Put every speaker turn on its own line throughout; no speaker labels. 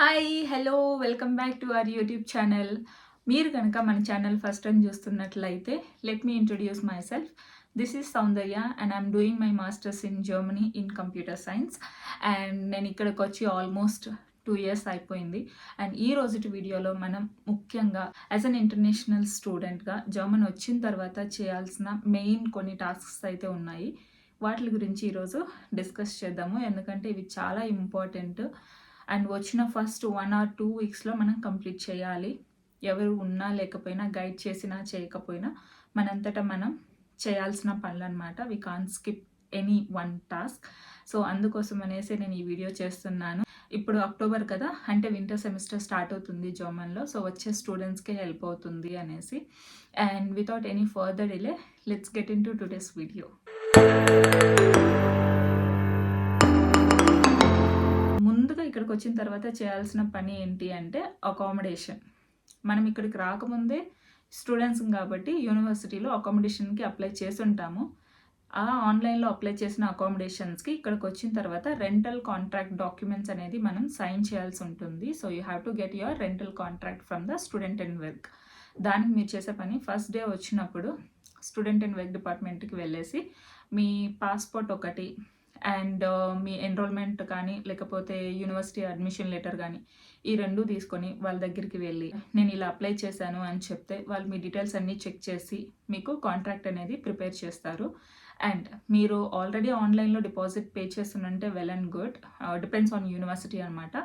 Hi hello welcome back to our YouTube channel. మీరు కనుక మన ఛానల్ ఫస్ట్ టైం చూస్తున్నట్లయితే let me introduce my self. This is Soundarya and I'm doing my masters in Germany in computer science. And నేను ఇక్కడికి వచ్చి almost 2 years అయిపోయింది. And ఈ రోజుటి వీడియోలో మనం ముఖ్యంగా యాజ్ అన్ ఇంటర్నేషనల్ స్టూడెంట్గా జర్మన్ వచ్చిన తర్వాత చేయాల్సిన మెయిన్ కొన్ని టాస్క్స్ అయితే ఉన్నాయి. వాటి గురించి ఈరోజు డిస్కస్ చేద్దాము, ఎందుకంటే ఇవి చాలా ఇంపార్టెంట్. అండ్ వచ్చిన ఫస్ట్ 1 or 2 weeksలో మనం కంప్లీట్ చేయాలి. ఎవరు ఉన్నా లేకపోయినా, గైడ్ చేసినా చేయకపోయినా మనంతటా మనం చేయాల్సిన పనులు అనమాట. We can skip any one task. So అందుకోసం అనేసి నేను ఈ వీడియో చేస్తున్నాను. ఇప్పుడు అక్టోబర్ కదా, అంటే వింటర్ సెమిస్టర్ స్టార్ట్ అవుతుంది జర్మన్లో. సో వచ్చే స్టూడెంట్స్కి హెల్ప్ అవుతుంది అనేసి. And without any further delay let's get in to today's video. ముందుగా ఇక్కడికి వచ్చిన తర్వాత చేయాల్సిన పని ఏంటి అంటే అకామిడేషన్. మనం ఇక్కడికి రాకముందే స్టూడెంట్స్ కాబట్టి యూనివర్సిటీలో అకామిడేషన్కి అప్లై చేసి ఉంటాము. ఆ ఆన్లైన్లో అప్లై చేసిన అకామిడేషన్స్కి ఇక్కడికి వచ్చిన తర్వాత రెంటల్ కాంట్రాక్ట్ డాక్యుమెంట్స్ అనేది మనం సైన్ చేయాల్సి ఉంటుంది. So you have to get your rental contract from the student and work. దానికి మీరు చేసే పని ఫస్ట్ డే వచ్చినప్పుడు స్టూడెంట్ అండ్ వర్క్ డిపార్ట్మెంట్కి వెళ్ళేసి మీ పాస్పోర్ట్ ఒకటి అండ్ మీ ఎన్రోల్మెంట్ కానీ లేకపోతే యూనివర్సిటీ అడ్మిషన్ లెటర్ కానీ ఈ రెండు తీసుకొని వాళ్ళ దగ్గరికి వెళ్ళి నేను ఇలా అప్లై చేశాను అని చెప్తే వాళ్ళు మీ డీటెయిల్స్ అన్నీ చెక్ చేసి మీకు కాంట్రాక్ట్ అనేది ప్రిపేర్ చేస్తారు. అండ్ మీరు ఆల్రెడీ ఆన్లైన్లో డిపాజిట్ పే చేస్తున్నంటే well and good, depends on university అనమాట.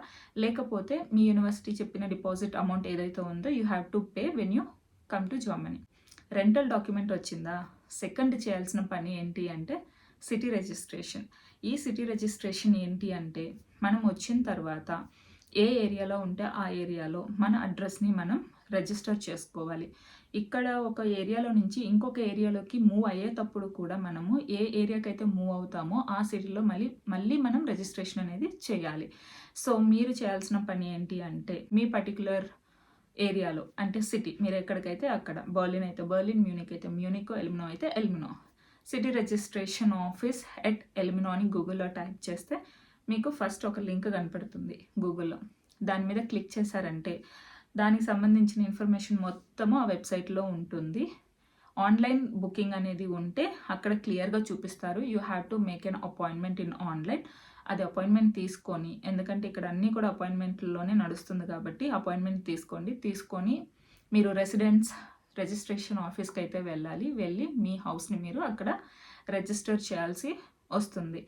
లేకపోతే మీ యూనివర్సిటీ చెప్పిన డిపాజిట్ అమౌంట్ ఏదైతే ఉందో you have to pay when you come to Germany. Rental document వచ్చిందా, సెకండ్ చేయాల్సిన పని ఏంటి అంటే సిటీ రిజిస్ట్రేషన్. ఈ సిటీ రిజిస్ట్రేషన్ ఏంటి అంటే మనం వచ్చిన తర్వాత ఏ ఏరియాలో ఉంటే ఆ ఏరియాలో మన అడ్రస్ని మనం రిజిస్టర్ చేసుకోవాలి. ఇక్కడ ఒక ఏరియాలో నుంచి ఇంకొక ఏరియాలోకి మూవ్ అయ్యేటప్పుడు కూడా మనము ఏ ఏరియాకైతే మూవ్ అవుతామో ఆ సిటీలో మళ్ళీ మనం రిజిస్ట్రేషన్ అనేది చేయాలి. సో మీరు చేయాల్సిన పని ఏంటి అంటే మీ పర్టికులర్ ఏరియాలో అంటే సిటీ మీరు ఎక్కడికైతే అక్కడ, బర్లిన్ అయితే బర్లిన్, మ్యూనిక్ అయితే మ్యూనిక్, ఎల్మినో అయితే ఎల్మినో, సిటీ రిజిస్ట్రేషన్ ఆఫీస్ ఎట్ ఎల్మినో అని గూగుల్లో టైప్ చేస్తే మీకు ఫస్ట్ ఒక లింక్ కనపడుతుంది గూగుల్లో. దాని మీద క్లిక్ చేశారంటే దానికి సంబంధించిన ఇన్ఫర్మేషన్ మొత్తము ఆ వెబ్సైట్లో ఉంటుంది. ఆన్లైన్ బుకింగ్ అనేది ఉంటే అక్కడ క్లియర్గా చూపిస్తారు. You have to make an appointment in online. అది అపాయింట్మెంట్ తీసుకొని, ఎందుకంటే ఇక్కడ అన్నీ కూడా అపాయింట్మెంట్లోనే నడుస్తుంది కాబట్టి అపాయింట్మెంట్ తీసుకొని మీరు రెసిడెన్స్ రిజిస్ట్రేషన్ ఆఫీస్కి అయితే వెళ్ళి మీ హౌస్ని మీరు అక్కడ రిజిస్టర్ చేయాల్సి వస్తుంది.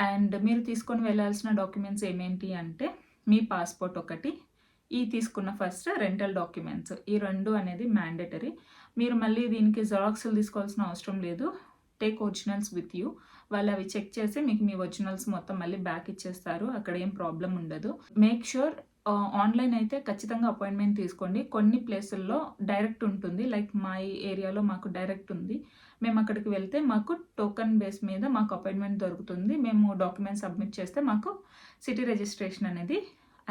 అండ్ మీరు తీసుకొని వెళ్ళాల్సిన డాక్యుమెంట్స్ ఏమేంటి అంటే మీ పాస్పోర్ట్ ఒకటి, ఈ తీసుకున్న ఫస్ట్ రెంటల్ డాక్యుమెంట్స్, ఈ రెండు అనేది మ్యాండేటరీ. మీరు మళ్ళీ దీనికి జిరాక్స్లు తీసుకోవాల్సిన అవసరం లేదు. Take originals with you. వాళ్ళు అవి చెక్ చేసి మీకు మీ ఒరిజినల్స్ మొత్తం మళ్ళీ బ్యాక్ ఇచ్చేస్తారు. అక్కడ ఏం ప్రాబ్లం ఉండదు. మేక్ ష్యూర్ ఆన్లైన్ అయితే ఖచ్చితంగా అపాయింట్మెంట్ తీసుకోండి. కొన్ని ప్లేసుల్లో డైరెక్ట్ ఉంటుంది, లైక్ మా ఏరియాలో మాకు డైరెక్ట్ ఉంది. మేము అక్కడికి వెళ్తే మాకు టోకన్ బేస్ మీద మాకు అపాయింట్మెంట్ దొరుకుతుంది. మేము డాక్యుమెంట్ సబ్మిట్ చేస్తే మాకు సిటీ రిజిస్ట్రేషన్ అనేది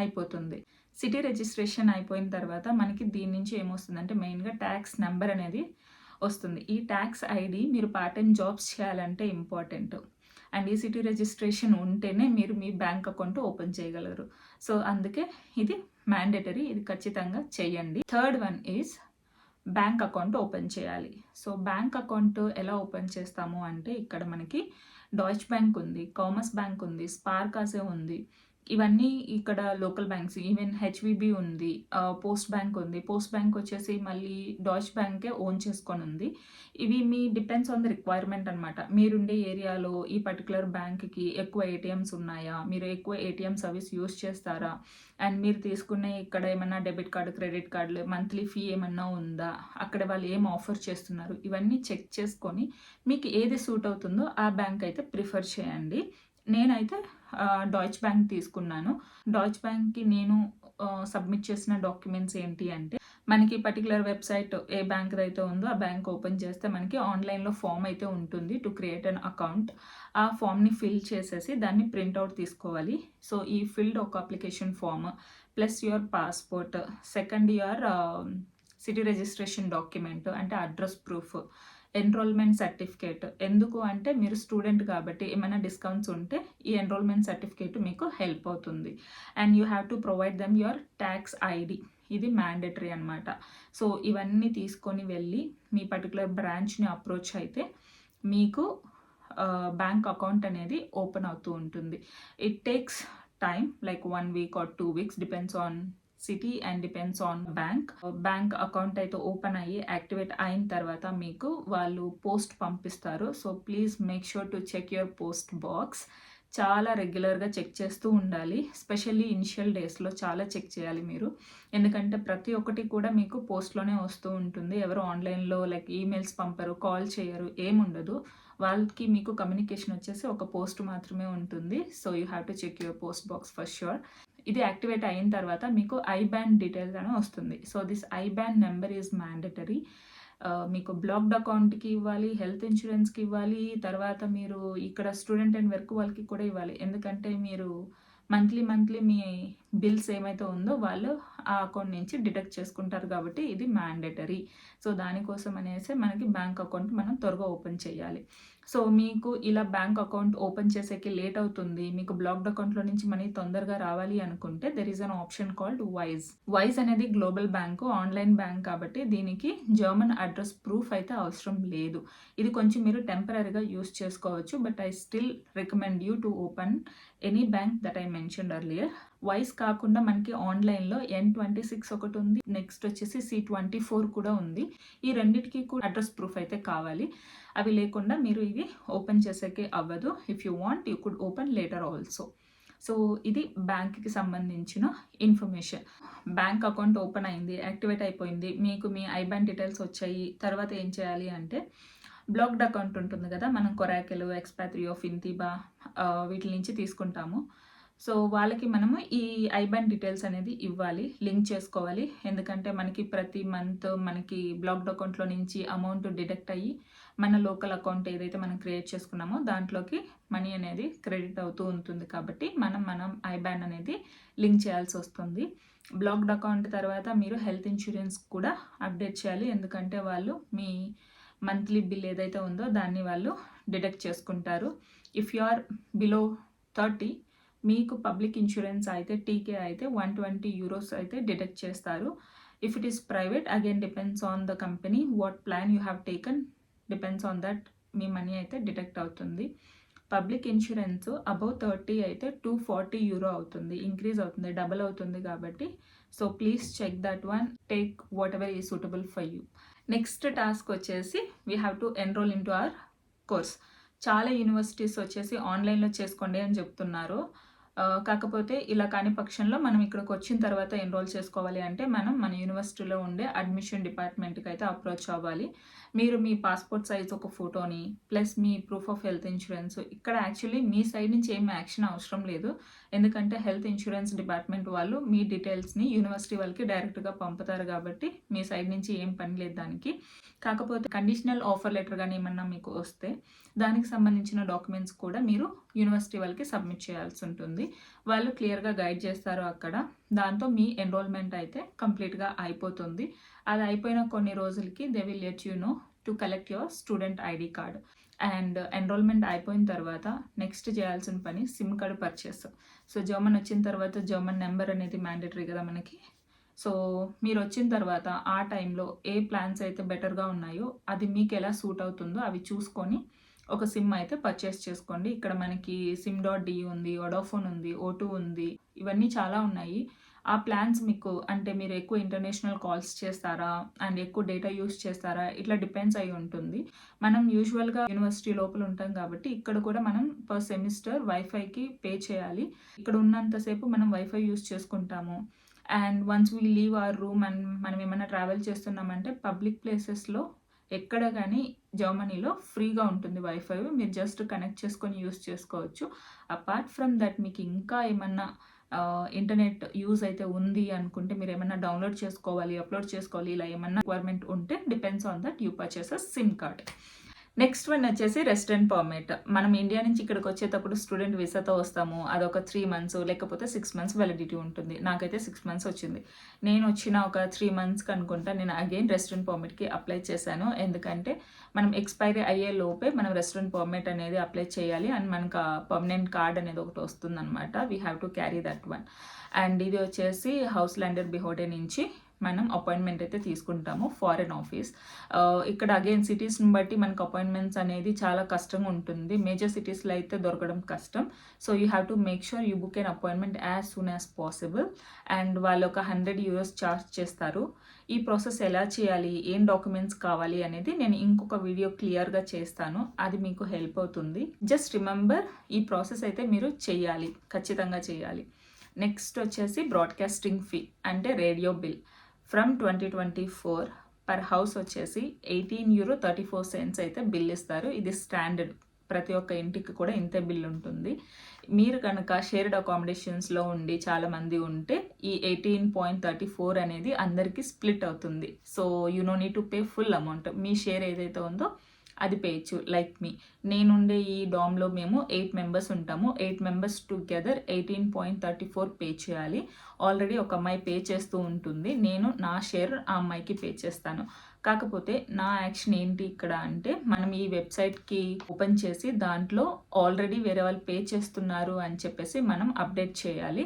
అయిపోతుంది. సిటీ రిజిస్ట్రేషన్ అయిపోయిన తర్వాత మనకి దీని నుంచి ఏమొస్తుందంటే మెయిన్గా ట్యాక్స్ నెంబర్ అనేది వస్తుంది. ఈ ట్యాక్స్ ఐడి మీరు పార్ట్ టైం జాబ్స్ చేయాలంటే ఇంపార్టెంట్. అండ్ ఈ సిటీ రిజిస్ట్రేషన్ ఉంటేనే మీరు మీ బ్యాంక్ అకౌంట్ ఓపెన్ చేయగలరు. సో అందుకే ఇది మ్యాండేటరీ, ఇది ఖచ్చితంగా చేయండి. Third one is bank account open చేయాలి. సో బ్యాంక్ అకౌంట్ ఎలా ఓపెన్ చేస్తాము అంటే ఇక్కడ మనకి డాయిచ్ బ్యాంక్ ఉంది, కామర్స్ బ్యాంక్ ఉంది, స్పార్కాసే ఉంది. ఇవన్నీ ఇక్కడ లోకల్ బ్యాంక్స్. ఈవెన్ హెచ్విబి ఉంది, పోస్ట్ బ్యాంక్ ఉంది. పోస్ట్ బ్యాంక్ వచ్చేసి మళ్ళీ డాయిచ్ బ్యాంకే ఓన్ చేసుకొని ఉంది. ఇవి మీ డిపెండ్స్ ఆన్ ద రిక్వైర్మెంట్ అనమాట. మీరుండే ఏరియాలో ఈ పర్టికులర్ బ్యాంక్కి ఎక్కువ ఏటీఎమ్స్ ఉన్నాయా, మీరు ఎక్కువ ఏటీఎం సర్వీస్ యూస్ చేస్తారా, అండ్ మీరు తీసుకునే ఇక్కడ ఏమన్నా డెబిట్ కార్డు, క్రెడిట్ కార్డులు, మంత్లీ ఫీ ఏమన్నా ఉందా, అక్కడ వాళ్ళు ఏం ఆఫర్ చేస్తున్నారు, ఇవన్నీ చెక్ చేసుకొని మీకు ఏది సూట్ అవుతుందో ఆ బ్యాంక్ అయితే ప్రిఫర్ చేయండి. నేనైతే డాయిచ్ బ్యాంక్ తీసుకున్నాను. డాయిచ్ బ్యాంక్కి నేను సబ్మిట్ చేసిన డాక్యుమెంట్స్ ఏంటి అంటే మనకి పర్టికులర్ వెబ్సైట్ ఏ బ్యాంక్ అయితే ఉందో ఆ బ్యాంక్ ఓపెన్ చేస్తే మనకి ఆన్లైన్లో ఫామ్ అయితే ఉంటుంది టు క్రియేట్ అన్ అకౌంట్. ఆ ఫామ్ని ఫిల్ చేసేసి దాన్ని ప్రింట్అవుట్ తీసుకోవాలి. సో ఈ ఫిల్డ్ ఒక application form plus your passport, second your city registration document అంటే అడ్రస్ ప్రూఫ్, ఎన్రోల్మెంట్ సర్టిఫికేట్. ఎందుకు అంటే మీరు స్టూడెంట్ కాబట్టి ఏమైనా డిస్కౌంట్స్ ఉంటే ఈ ఎన్రోల్మెంట్ సర్టిఫికేట్ మీకు హెల్ప్ అవుతుంది. And you have to provide them your tax ID. ఇది మ్యాండేటరీ అనమాట. సో ఇవన్నీ తీసుకొని వెళ్ళి మీ పర్టికులర్ బ్రాంచ్ని అప్రోచ్ అయితే మీకు బ్యాంక్ అకౌంట్ అనేది ఓపెన్ అవుతూ ఉంటుంది. It takes time like 1 week or 2 weeks, depends on city and depends on bank account అయితే ఓపెన్ అయ్యి యాక్టివేట్ అయిన తర్వాత మీకు వాళ్ళు పోస్ట్ పంపిస్తారు. So please make sure to check your post box. చాలా రెగ్యులర్గా చెక్ చేస్తూ ఉండాలి. స్పెషల్లీ ఇనిషియల్ డేస్లో చాలా చెక్ చేయాలి మీరు. ఎందుకంటే ప్రతి ఒక్కటి కూడా మీకు పోస్ట్లోనే వస్తూ ఉంటుంది. ఎవరు ఆన్లైన్లో లైక్ ఈమెయిల్స్ పంపరు, కాల్ చేయరు, ఏముండదు. వాళ్ళకి మీకు కమ్యూనికేషన్ వచ్చేసి ఒక పోస్ట్ మాత్రమే ఉంటుంది. So you have to check your post box for sure. ఇది యాక్టివేట్ అయిన తర్వాత మీకు ఐబ్యాన్ డీటెయిల్స్ అని వస్తుంది. So this IBAN number is mandatory. మీకు బ్లాక్డ్ అకౌంట్కి ఇవ్వాలి, హెల్త్ ఇన్సూరెన్స్కి ఇవ్వాలి, తర్వాత మీరు ఇక్కడ స్టూడెంట్ అండ్ వర్క్ వాళ్ళకి కూడా ఇవ్వాలి. ఎందుకంటే మీరు మంత్లీ మీ బిల్స్ ఏమైతే ఉందో వాళ్ళు ఆ అకౌంట్ నుంచి డిడక్ట్ చేసుకుంటారు కాబట్టి ఇది మ్యాండేటరీ. సో దానికోసం అనేసి మనకి బ్యాంక్ అకౌంట్ మనం త్వరగా ఓపెన్ చేయాలి. సో మీకు ఇలా బ్యాంక్ అకౌంట్ ఓపెన్ చేసేకి లేట్ అవుతుంది, మీకు బ్లాక్డ్ అకౌంట్లో నుంచి మనీ తొందరగా రావాలి అనుకుంటే there is an option called wise అనేది గ్లోబల్ బ్యాంకు, ఆన్లైన్ బ్యాంక్ కాబట్టి దీనికి జర్మన్ అడ్రస్ ప్రూఫ్ అయితే అవసరం లేదు. ఇది కొంచెం మీరు టెంపరీగా యూస్ చేసుకోవచ్చు. But I still recommend you to open any bank that I mentioned earlier. వైస్ కాకుండా మనకి ఆన్లైన్లో N26 ఒకటి ఉంది, నెక్స్ట్ వచ్చేసి C24 కూడా ఉంది. ఈ రెండింటికి కూడా అడ్రస్ ప్రూఫ్ అయితే కావాలి. అవి లేకుండా మీరు ఇవి ఓపెన్ చేసేకే అవ్వదు. If you want you could open later also. So ఇది బ్యాంక్కి సంబంధించిన ఇన్ఫర్మేషన్. బ్యాంక్ అకౌంట్ ఓపెన్ అయింది, యాక్టివేట్ అయిపోయింది, మీకు మీ ఐబ్యాన్ డీటెయిల్స్ వచ్చాయి. తర్వాత ఏం చేయాలి అంటే బ్లాక్డ్ అకౌంట్ ఉంటుంది కదా, మనం కొరాకెల్, ఎక్స్పాత్రియో, ఫిన్తిబా వీటి నుంచి తీసుకుంటాము. సో వాళ్ళకి మనము ఈ ఐబ్యాన్ డీటెయిల్స్ అనేది ఇవ్వాలి, లింక్ చేసుకోవాలి. ఎందుకంటే మనకి ప్రతి మంత్ మనకి బ్లాక్డ్ అకౌంట్లో నుంచి అమౌంట్ డిడక్ట్ అయ్యి మన లోకల్ అకౌంట్ ఏదైతే మనం క్రియేట్ చేసుకున్నామో దాంట్లోకి మనీ అనేది క్రెడిట్ అవుతూ ఉంటుంది. కాబట్టి మనం ఐబ్యాన్ అనేది లింక్ చేయాల్సి వస్తుంది. బ్లాక్డ్ అకౌంట్ తర్వాత మీరు హెల్త్ ఇన్సూరెన్స్ కూడా అప్డేట్ చేయాలి. ఎందుకంటే వాళ్ళు మీ మంత్లీ బిల్ ఏదైతే ఉందో దాన్ని వాళ్ళు డిడక్ట్ చేసుకుంటారు. ఇఫ్ యు ఆర్ బిలో 30 మీకు పబ్లిక్ ఇన్సూరెన్స్ అయితే టీకే అయితే 120 euros అయితే డిడక్ట్ చేస్తారు. If it is private again depends on the company, what plan you have taken depends on that me money అయితే డిడక్ట్ అవుతుంది. పబ్లిక్ ఇన్సూరెన్స్ అబౌవ్ 30 అయితే 240 euro అవుతుంది, increase అవుతుంది, డబల్ అవుతుంది కాబట్టి. So please check that one, take whatever is suitable for you. Next task వచ్చేసి we have to enrol into our course. చాలా universities వచ్చేసి ఆన్లైన్లో చేసుకోండి అని చెప్తున్నారు. కాకపోతే ఇలా కాని పక్షంలో మనం ఇక్కడికి వచ్చిన తర్వాత ఎన్రోల్ చేసుకోవాలి అంటే మనం మన యూనివర్సిటీలో ఉండే అడ్మిషన్ డిపార్ట్మెంట్కి అయితే అప్రోచ్ అవ్వాలి. మీరు మీ పాస్పోర్ట్ సైజ్ ఒక ఫోటోని plus me proof of health insurance, ఇక్కడ యాక్చువల్లీ మీ సైడ్ నుంచి ఏం యాక్షన్ అవసరం లేదు. ఎందుకంటే హెల్త్ ఇన్సూరెన్స్ డిపార్ట్మెంట్ వాళ్ళు మీ డీటెయిల్స్ని యూనివర్సిటీ వాళ్ళకి డైరెక్ట్గా పంపుతారు కాబట్టి మీ సైడ్ నుంచి ఏం పని లేదు దానికి. కాకపోతే కండిషనల్ ఆఫర్ లెటర్ కానీ ఏమన్నా మీకు వస్తే దానికి సంబంధించిన డాక్యుమెంట్స్ కూడా మీరు యూనివర్సిటీ వాళ్ళకి సబ్మిట్ చేయాల్సి ఉంటుంది. వాళ్ళు క్లియర్గా గైడ్ చేస్తారు అక్కడ. దాంతో మీ ఎన్రోల్మెంట్ అయితే కంప్లీట్గా అయిపోతుంది. అది అయిపోయిన కొన్ని రోజులకి they will let you know to collect your student ID card. And enrolment అయిపోయిన తర్వాత నెక్స్ట్ చేయాల్సిన పని SIM card purchase. So German వచ్చిన తర్వాత జర్మన్ నెంబర్ అనేది మ్యాండేటరీ కదా మనకి. సో మీరు వచ్చిన తర్వాత ఆ టైంలో ఏ ప్లాన్స్ అయితే బెటర్గా ఉన్నాయో అది మీకు ఎలా సూట్ అవుతుందో అవి చూసుకొని ఒక సిమ్ అయితే పర్చేస్ చేసుకోండి. ఇక్కడ మనకి SIM.de ఉంది, వొడాఫోన్ ఉంది, O2 ఉంది, ఇవన్నీ చాలా ఉన్నాయి. ఆ ప్లాన్స్ మీకు అంటే మీరు ఎక్కువ ఇంటర్నేషనల్ కాల్స్ చేస్తారా అండ్ ఎక్కువ డేటా యూస్ చేస్తారా ఇట్లా డిపెండ్స్ అయి ఉంటుంది. మనం యూజువల్గా యూనివర్సిటీ లోపల ఉంటాం కాబట్టి ఇక్కడ కూడా మనం పర్ సెమిస్టర్ వైఫైకి పే చేయాలి. ఇక్కడ ఉన్నంతసేపు మనం వైఫై యూస్ చేసుకుంటాము. And once we leave hour room and మనం ఏమైనా ట్రావెల్ చేస్తున్నామంటే పబ్లిక్ ప్లేసెస్లో ఎక్కడ కానీ జర్మనీలో ఫ్రీగా ఉంటుంది వైఫై. మీరు జస్ట్ కనెక్ట్ చేసుకొని యూస్ చేసుకోవచ్చు. అపార్ట్ ఫ్రమ్ దట్ మీకు ఇంకా ఏమన్నా ఇంటర్నెట్ యూజ్ అయితే ఉంది అనుకుంటే మీరు ఏమన్నా డౌన్లోడ్ చేసుకోవాలి, అప్లోడ్ చేసుకోవాలి, ఇలా ఏమన్నా రిక్వైర్మెంట్ ఉంటే depends on that you purchase a SIM card. Next one వచ్చేసి రెసిడెంట్ పర్మిట్. మనం ఇండియా నుంచి ఇక్కడికి వచ్చేటప్పుడు స్టూడెంట్ వీసాతో వస్తాము. అదొక 3 మంత్స్ లేకపోతే 6 మంత్స్ వ్యాలిడిటీ ఉంటుంది. నాకైతే 6 మంత్స్ వచ్చింది. నేను వచ్చిన ఒక 3 మంత్స్కి అనుకుంటా నేను అగైన్ రెసిడెంట్ పర్మిట్కి అప్లై చేశాను. ఎందుకంటే మనం ఎక్స్పైరీ అయ్యే లోపే మనం రెసిడెంట్ పర్మిట్ అనేది అప్లై చేయాలి. అండ్ మనకు పర్మనెంట్ కార్డ్ అనేది ఒకటి వస్తుందన్నమాట. We have to carry that one. And ఇది వచ్చేసి హౌస్ ల్యాండర్ బిహోడే నుంచి మనం అపాయింట్మెంట్ అయితే తీసుకుంటాము ఫారెన్ ఆఫీస్. ఇక్కడ అగైన్ సిటీస్ని బట్టి మనకు అపాయింట్మెంట్స్ అనేది చాలా కష్టంగా ఉంటుంది. మేజర్ సిటీస్లో అయితే దొరకడం కష్టం. So you have to make sure you book an appointment as soon as possible. And వాళ్ళు ఒక €100 ఛార్జ్ చేస్తారు. ఈ ప్రాసెస్ ఎలా చేయాలి, ఏం డాక్యుమెంట్స్ కావాలి అనేది నేను ఇంకొక వీడియో క్లియర్గా చేస్తాను. అది మీకు హెల్ప్ అవుతుంది. జస్ట్ రిమెంబర్, ఈ ప్రాసెస్ అయితే మీరు చేయాలి, ఖచ్చితంగా చేయాలి. నెక్స్ట్ వచ్చేసి బ్రాడ్కాస్టింగ్ ఫీ అంటే radio bill from 2024 per house వచ్చేసి €18.34 అయితే బిల్ ఇస్తారు. ఇది స్టాండర్డ్, ప్రతి ఒక్క ఇంటికి కూడా ఇంతే బిల్ ఉంటుంది. మీరు కనుక షేర్డ్ అకామిడేషన్స్లో ఉండి చాలామంది ఉంటే ఈ 18.34 అనేది అందరికీ స్ప్లిట్ అవుతుంది. So you know need to pay full amount. Me share ఏదైతే ఉందో అది పేయచ్చు. లైక్ మీ, నేనుండే ఈ డామ్లో మేము 8 మెంబర్స్ ఉంటాము. 8 మెంబర్స్ టుగెదర్ 18.34 పే చేయాలి. ఆల్రెడీ ఒక అమ్మాయి పే చేస్తూ ఉంటుంది. నేను నా షేర్ ఆ అమ్మాయికి పే చేస్తాను. కాకపోతే నా యాక్షన్ ఏంటి ఇక్కడ అంటే, మనం ఈ వెబ్సైట్కి ఓపెన్ చేసి దాంట్లో ఆల్రెడీ వేరే వాళ్ళు పే చేస్తున్నారు అని చెప్పేసి మనం అప్డేట్ చేయాలి.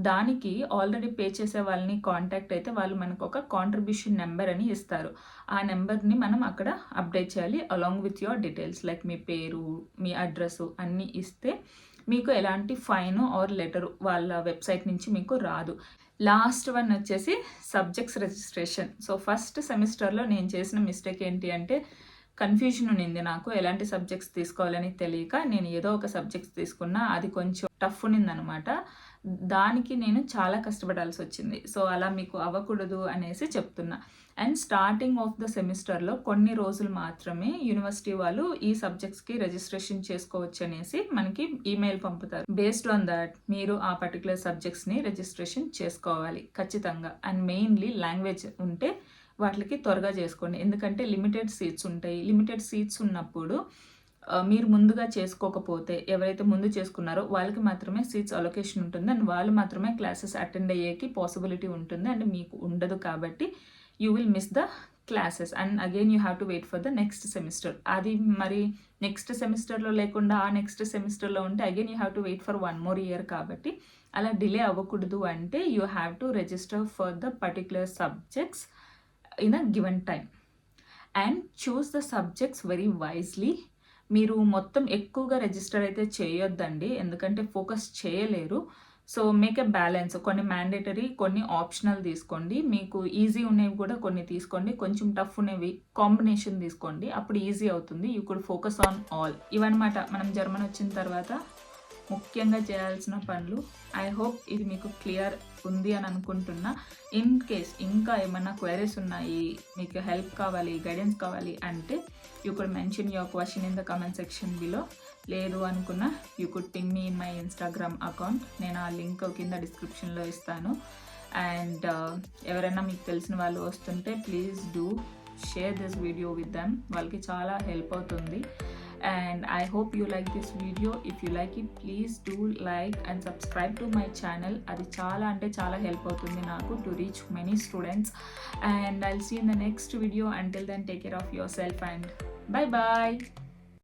దానికి ఆల్రెడీ పే చేసే వాళ్ళని కాంటాక్ట్ అయితే వాళ్ళు మనకు ఒక కాంట్రిబ్యూషన్ నెంబర్ అని ఇస్తారు. ఆ నెంబర్ని మనం అక్కడ అప్డేట్ చేయాలి along with your details. Like మీ పేరు, మీ అడ్రస్ అన్నీ ఇస్తే మీకు ఎలాంటి ఫైన్ ఆర్ లెటర్ వాళ్ళ వెబ్సైట్ నుంచి మీకు రాదు. లాస్ట్ వన్ వచ్చేసి సబ్జెక్ట్స్ రిజిస్ట్రేషన్. సో ఫస్ట్ సెమిస్టర్లో నేను చేసిన మిస్టేక్ ఏంటి అంటే, కన్ఫ్యూజన్ ఉన్నింది నాకు. ఎలాంటి సబ్జెక్ట్స్ తీసుకోవాలని తెలియక నేను ఏదో ఒక సబ్జెక్ట్స్ తీసుకున్నా. అది కొంచెం టఫ్ ఉన్నిందనమాట. దానికి నేను చాలా కష్టపడాల్సి వచ్చింది. సో అలా మీకు అవ్వకూడదు అనేసి చెప్తున్నా. అండ్ స్టార్టింగ్ ఆఫ్ ద సెమిస్టర్లో కొన్ని రోజులు మాత్రమే యూనివర్సిటీ వాళ్ళు ఈ సబ్జెక్ట్స్కి రిజిస్ట్రేషన్ చేసుకోవచ్చు అనేసి మనకి ఈమెయిల్ పంపుతారు. బేస్డ్ ఆన్ దట్ మీరు ఆ పర్టికులర్ సబ్జెక్ట్స్ని రిజిస్ట్రేషన్ చేసుకోవాలి ఖచ్చితంగా. అండ్ మెయిన్లీ లాంగ్వేజ్ ఉంటే వాటికి త్వరగా చేసుకోండి. ఎందుకంటే లిమిటెడ్ సీట్స్ ఉంటాయి. లిమిటెడ్ సీట్స్ ఉన్నప్పుడు మీరు ముందుగా చేసుకోకపోతే, ఎవరైతే ముందు చేసుకున్నారో వాళ్ళకి మాత్రమే సీట్స్ అలొకేషన్ ఉంటుంది. అండ్ వాళ్ళు మాత్రమే క్లాసెస్ అటెండ్ అయ్యేకి పాసిబిలిటీ ఉంటుంది. అండ్ మీకు ఉండదు. కాబట్టి you will miss the classes and again you have to wait for the next semester. అది మరి నెక్స్ట్ సెమిస్టర్లో లేకుండా ఆ నెక్స్ట్ సెమిస్టర్లో ఉంటే again you have to wait for 1 more year. కాబట్టి అలా డిలే అవ్వకూడదు అంటే you have to register for the particular subjects in a given time and choose the subjects very wisely. మీరు మొత్తం ఎక్కువగా రిజిస్టర్ అయితే చేయొద్దండి, ఎందుకంటే ఫోకస్ చేయలేరు. So make a balance. కొన్ని మ్యాండేటరీ, కొన్ని ఆప్షనల్ తీసుకోండి. మీకు ఈజీ ఉన్నవి కూడా కొన్ని తీసుకోండి, కొంచెం టఫ్ ఉన్నవి కాంబినేషన్ తీసుకోండి. అప్పుడు ఈజీ అవుతుంది. You could focus on all. ఇవన్నమాట మనం జర్మన్ వచ్చిన తర్వాత ముఖ్యంగా చేయాల్సిన పనులు. ఐ హోప్ ఇది మీకు క్లియర్ ఉంది అని అనుకుంటున్నా. ఇన్ కేస్ ఇంకా ఏమన్నా క్వైరీస్ ఉన్నాయి, మీకు హెల్ప్ కావాలి, గైడెన్స్ కావాలి అంటే you could mention your question in the comment section below. లేదు అనుకున్నా you could ping me in my Instagram account. నేను ఆ లింక్ కింద డిస్క్రిప్షన్లో ఇస్తాను. అండ్ ఎవరైనా మీకు తెలిసిన వాళ్ళు వస్తుంటే please do share this video with them. వాళ్ళకి చాలా హెల్ప్ అవుతుంది. And I hope you like this video. If you like it, please do like and subscribe to my channel. అది చాలా అంటే చాలా హెల్ప్ అవుతుంది నాకు to reach many students. And I'll see you in the next video. Until then, take care of yourself and bye bye.